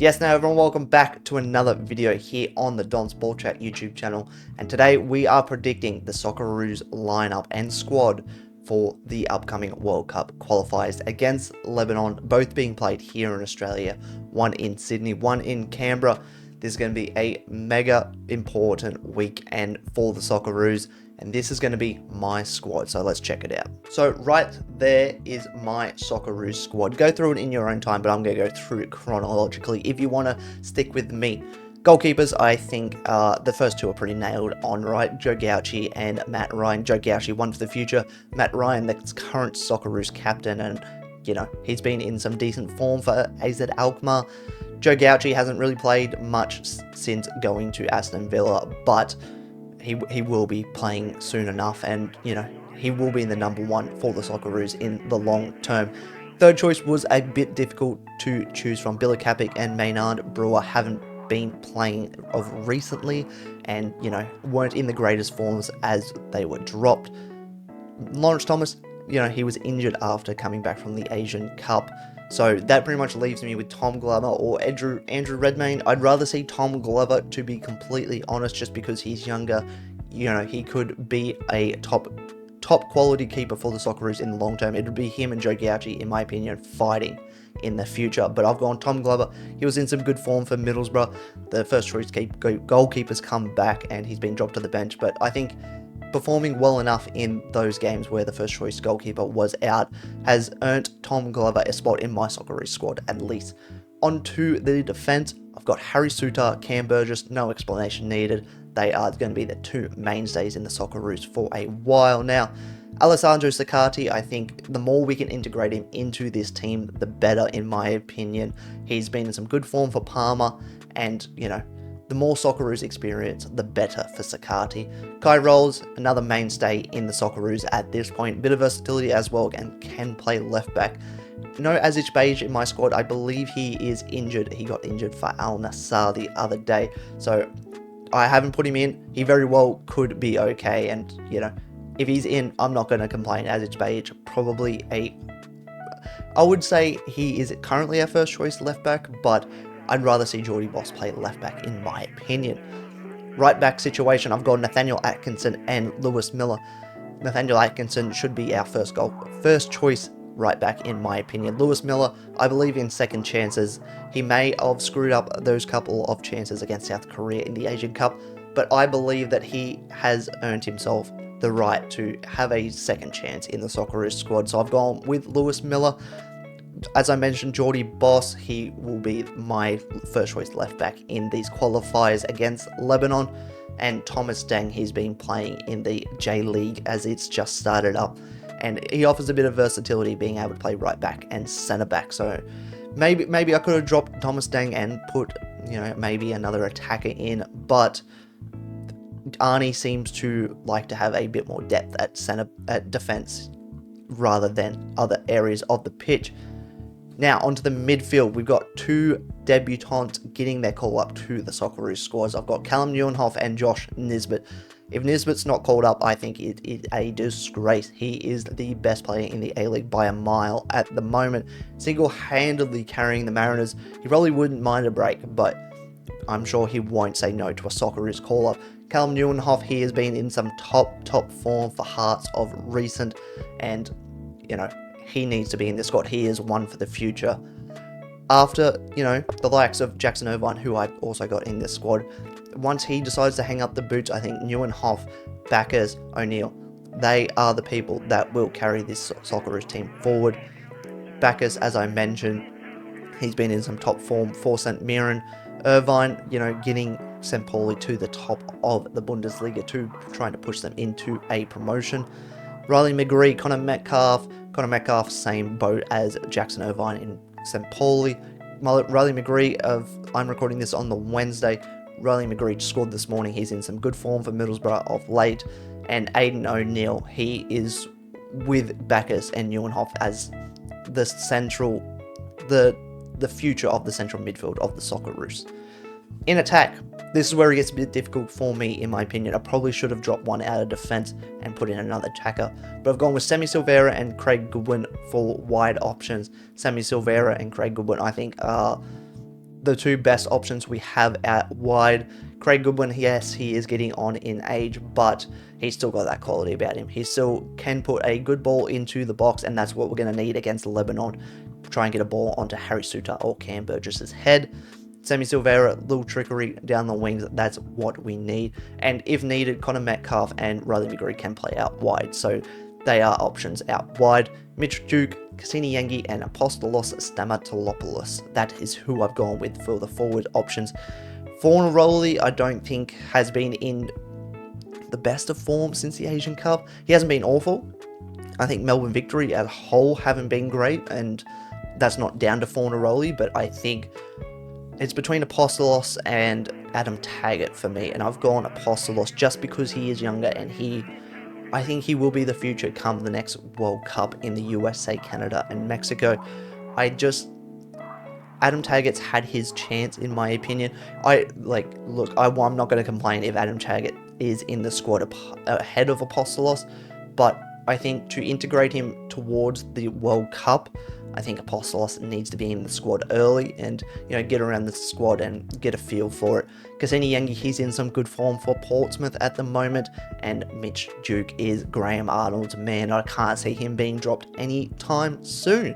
Yes, now everyone, welcome back to another video here on the Don's Ball Chat YouTube channel. And today we are predicting the Socceroos lineup and squad for the upcoming World Cup qualifiers against Lebanon, both being played here in Australia, one in Sydney, one in Canberra. This is going to be a mega important weekend for the Socceroos, and this is going to be my squad, so let's check it out. So right there is my Socceroos squad. Go through it in your own time, but I'm going to go through it chronologically if you want to stick with me. Goalkeepers, I think the first two are pretty nailed on, right? Joe Gauci and Matt Ryan. Joe Gauci, one for the future. Matt Ryan, the current Socceroos captain, and you know, he's been in some decent form for AZ Alkmaar. Joe Gauci hasn't really played much since going to Aston Villa, but he will be playing soon enough, and you know, he will be in the number one for the Socceroos in the long term. Third choice was a bit difficult to choose from. Billy Kapic and Maynard Brewer haven't been playing of recently, and you know, weren't in the greatest forms as they were dropped. Lawrence Thomas, you know, he was injured after coming back from the Asian Cup. So that pretty much leaves me with Tom Glover or Andrew Redmayne. I'd rather see Tom Glover, to be completely honest, just because he's younger. You know, he could be a top quality keeper for the Socceroos in the long term. It would be him and Joe Gauci, in my opinion, fighting in the future. But I've gone Tom Glover. He was in some good form for Middlesbrough. The first choice goalkeepers come back, and he's been dropped to the bench. But I think performing well enough in those games where the first choice goalkeeper was out has earned Tom Glover a spot in my Socceroos squad at least. On to the defence, I've got Harry Souttar, Cam Burgess, no explanation needed. They are going to be the two mainstays in the Socceroos for a while now. Alessandro Saccardi, I think the more we can integrate him into this team, the better, in my opinion. He's been in some good form for Parma, and you know, the more Socceroos experience, the better for Saccardi. Kai Rolls, another mainstay in the Socceroos at this point. Bit of versatility as well, and can play left back. No Aziz Beige in my squad. I believe he is injured. He got injured for Al Nassr the other day, so I haven't put him in. He very well could be okay, and you know, if he's in, I'm not going to complain. Aziz Beige, probably I would say he is currently our first choice left back, but I'd rather see Geordie Boss play left back, in my opinion. Right back situation, I've got Nathaniel Atkinson and Lewis Miller. Nathaniel Atkinson should be our first choice right back, in my opinion. Lewis Miller, I believe in second chances. He may have screwed up those couple of chances against South Korea in the Asian Cup, but I believe that he has earned himself the right to have a second chance in the Socceroos squad. So I've gone with Lewis Miller. As I mentioned, Geordie Boss, he will be my first choice left back in these qualifiers against Lebanon. And Thomas Deng, he's been playing in the J League as it's just started up, and he offers a bit of versatility, being able to play right back and centre back. So maybe I could have dropped Thomas Deng and put, you know, maybe another attacker in, but Arnie seems to like to have a bit more depth at defence rather than other areas of the pitch. Now, onto the midfield, we've got two debutants getting their call up to the Socceroos squads. I've got Callum Nieuwenhof and Josh Nisbet. If Nisbet's not called up, I think it is a disgrace. He is the best player in the A-League by a mile at the moment, single-handedly carrying the Mariners. He probably wouldn't mind a break, but I'm sure he won't say no to a Socceroos call-up. Callum Nieuwenhof, he has been in some top form for Hearts of recent, and, you know, he needs to be in this squad. He is one for the future. After, you know, the likes of Jackson Irvine, who I also got in this squad, once he decides to hang up the boots, I think Nieuwenhof, Backers, O'Neill, they are the people that will carry this Socceroos team forward. Backers, as I mentioned, he's been in some top form for St. Mirren. Irvine, you know, getting St. Pauli to the top of the Bundesliga 2, trying to push them into a promotion. Riley McGree, Connor Metcalf, same boat as Jackson Irvine in St. Pauli. Riley McGree, I'm recording this on the Wednesday. Riley McGree scored this morning. He's in some good form for Middlesbrough of late. And Aidan O'Neill, he is with Bacchus and Nieuwenhof as the future of the central midfield of the Socceroos. In attack, this is where it gets a bit difficult for me, in my opinion. I probably should have dropped one out of defense and put in another attacker, but I've gone with Sammy Silvera and Craig Goodwin for wide options. Sammy Silvera and Craig Goodwin, I think, are the two best options we have at wide. Craig Goodwin, yes, he is getting on in age, but he's still got that quality about him. He still can put a good ball into the box, and that's what we're going to need against Lebanon. Try and get a ball onto Harry Suter or Cam Burgess's head. Sammy Silvera, little trickery down the wings, that's what we need. And if needed, Connor Metcalf and Riley McGree can play out wide, so they are options out wide. Mitch Duke, Cassini Yengi, and Apostolos Stamatolopoulos. That is who I've gone with for the forward options. Fornaroli, I don't think has been in the best of form since the Asian Cup. He hasn't been awful. I think Melbourne Victory as a whole haven't been great, and that's not down to Fornaroli, but I think it's between Apostolos and Adam Taggart for me, and I've gone Apostolos just because he is younger, and I think he will be the future come the next World Cup in the USA, Canada, and Mexico. Adam Taggart's had his chance, in my opinion. I'm not going to complain if Adam Taggart is in the squad ahead of Apostolos, but I think to integrate him towards the World Cup, I think Apostolos needs to be in the squad early and, get around the squad and get a feel for it. Cassini Yengi, he's in some good form for Portsmouth at the moment, and Mitch Duke is Graham Arnold's man. I can't see him being dropped anytime soon.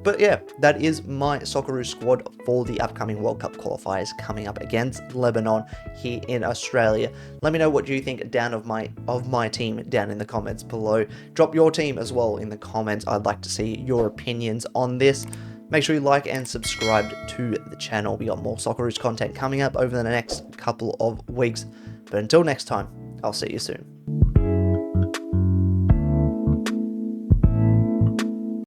But yeah, that is my Socceroos squad for the upcoming World Cup qualifiers coming up against Lebanon here in Australia. Let me know what you think of my team down in the comments below. Drop your team as well in the comments. I'd like to see your opinions on this. Make sure you like and subscribe to the channel. We got more Socceroos content coming up over the next couple of weeks. But until next time, I'll see you soon.